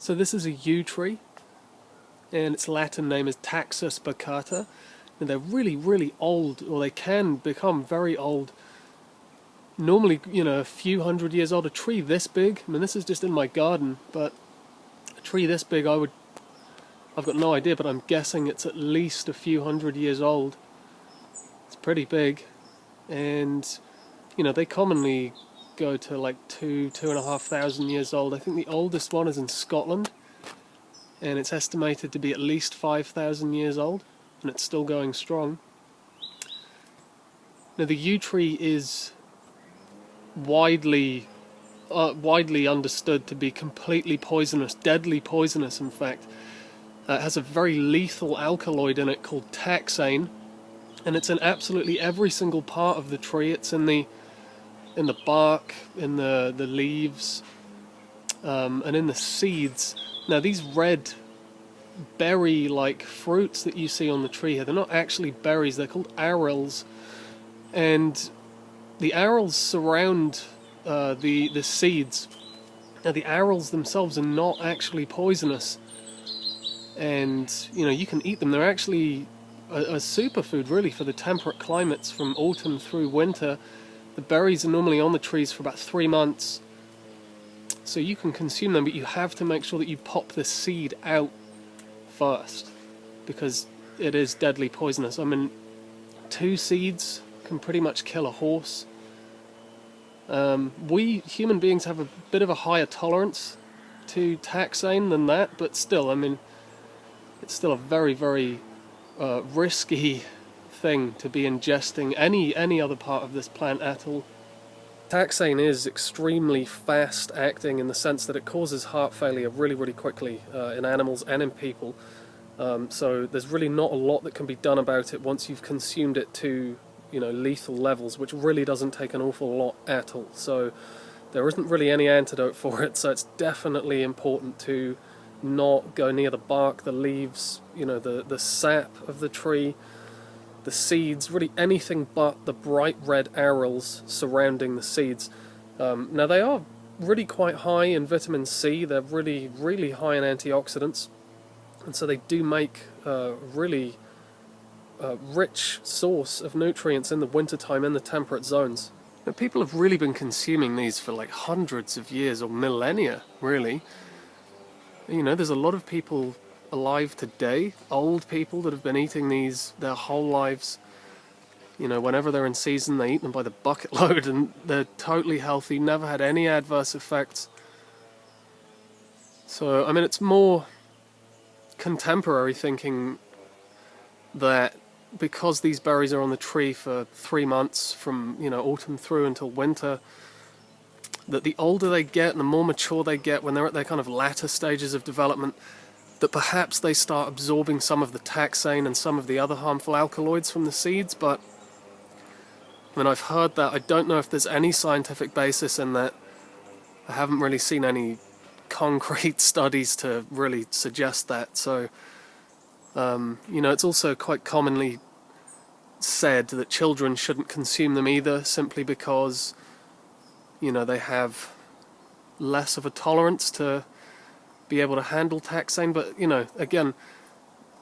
So this is a yew tree, and its Latin name is Taxus baccata. And they're really, really old, or they can become very old. Normally, a few hundred years old. A tree this big, I mean, this is just in my garden, but a tree this big, I've got no idea, but I'm guessing it's at least a few hundred years old. It's pretty big, and they commonly go to like 2,500 years old. I think the oldest one is in Scotland, and it's estimated to be at least 5,000 years old, and it's still going strong. Now the yew tree is widely understood to be completely poisonous, deadly poisonous in fact. It has a very lethal alkaloid in it called taxane, and it's in absolutely every single part of the tree. It's in the bark, in the leaves, and in the seeds. Now these red berry-like fruits that you see on the tree here, they're not actually berries, they're called arils, and the arils surround the seeds. Now the arils themselves are not actually poisonous, and you can eat them. They're actually a superfood really for the temperate climates from autumn through winter. The berries are normally on the trees for about 3 months, so you can consume them, but you have to make sure that you pop the seed out first, because it is deadly poisonous. I mean, 2 seeds can pretty much kill a horse. We human beings have a bit of a higher tolerance to taxane than that, but still, I mean, it's still a very, very risky thing to be ingesting any other part of this plant at all. Taxane is extremely fast acting in the sense that it causes heart failure really, really quickly in animals and in people. So there's really not a lot that can be done about it once you've consumed it to lethal levels, which really doesn't take an awful lot at all. So there isn't really any antidote for it, so it's definitely important to not go near the bark, the leaves, the sap of the tree, the seeds, really anything but the bright red arils surrounding the seeds. Now they are really quite high in vitamin C, they're really, really high in antioxidants, and so they do make a really rich source of nutrients in the wintertime in the temperate zones. Now, people have really been consuming these for like hundreds of years, or millennia, really. There's a lot of people alive today, old people that have been eating these their whole lives. Whenever they're in season, they eat them by the bucket load, and they're totally healthy, never had any adverse effects. So, I mean, it's more contemporary thinking that because these berries are on the tree for 3 months, from autumn through until winter, that the older they get and the more mature they get, when they're at their kind of latter stages of development, that perhaps they start absorbing some of the taxane and some of the other harmful alkaloids from the seeds. But I mean, I've heard that. I don't know if there's any scientific basis in that. I haven't really seen any concrete studies to really suggest that. So it's also quite commonly said that children shouldn't consume them either, simply because they have less of a tolerance to be able to handle taxane. But again,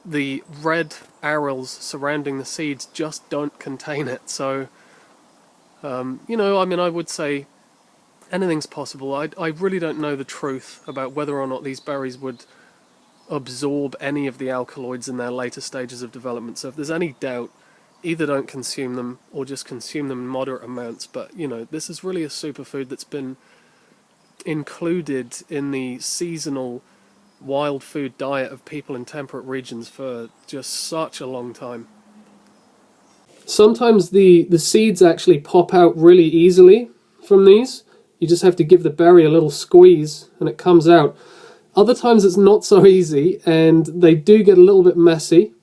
the red arils surrounding the seeds just don't contain it. So I mean, I would say anything's possible. I really don't know the truth about whether or not these berries would absorb any of the alkaloids in their later stages of development. So if there's any doubt, either don't consume them or just consume them in moderate amounts. But this is really a superfood that's been included in the seasonal wild food diet of people in temperate regions for just such a long time. Sometimes the seeds actually pop out really easily from these. You just have to give the berry a little squeeze and it comes out. Other times it's not so easy, and they do get a little bit messy.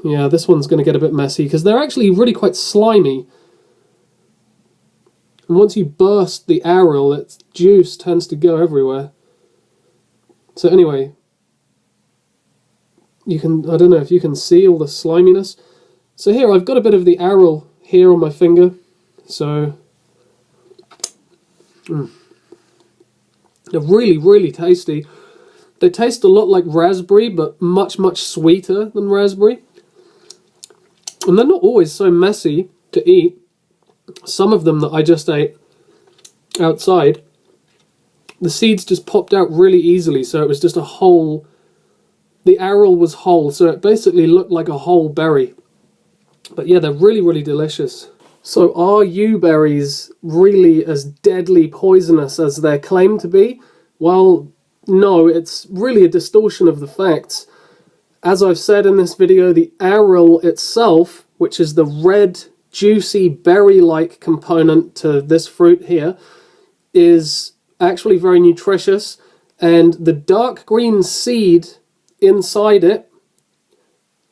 Yeah, this one's going to get a bit messy because they're actually really quite slimy. And once you burst the aril, its juice tends to go everywhere. So anyway, I don't know if you can see all the sliminess. So here, I've got a bit of the aril here on my finger. So They're really, really tasty. They taste a lot like raspberry, but much, much sweeter than raspberry. And they're not always so messy to eat. Some of them that I just ate outside, the seeds just popped out really easily, so it was just a whole... The aril was whole, so it basically looked like a whole berry. But yeah, they're really, really delicious. So are yew berries really as deadly poisonous as they're claimed to be? Well, no, it's really a distortion of the facts. As I've said in this video, the aril itself, which is the red, juicy, berry-like component to this fruit here, is actually very nutritious, and the dark green seed inside it,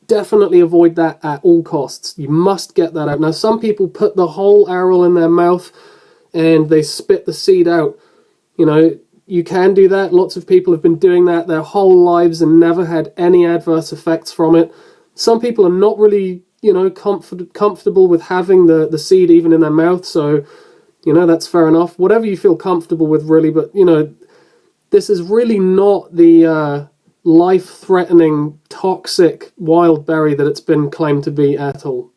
definitely avoid that at all costs. You must get that out. Now, some people put the whole aril in their mouth and they spit the seed out. You know, you can do that. Lots of people have been doing that their whole lives and never had any adverse effects from it. Some people are not really, you know, comfortable with having the seed even in their mouth, so, you know, that's fair enough. Whatever you feel comfortable with, really, but, you know, this is really not the life-threatening, toxic wild berry that it's been claimed to be at all.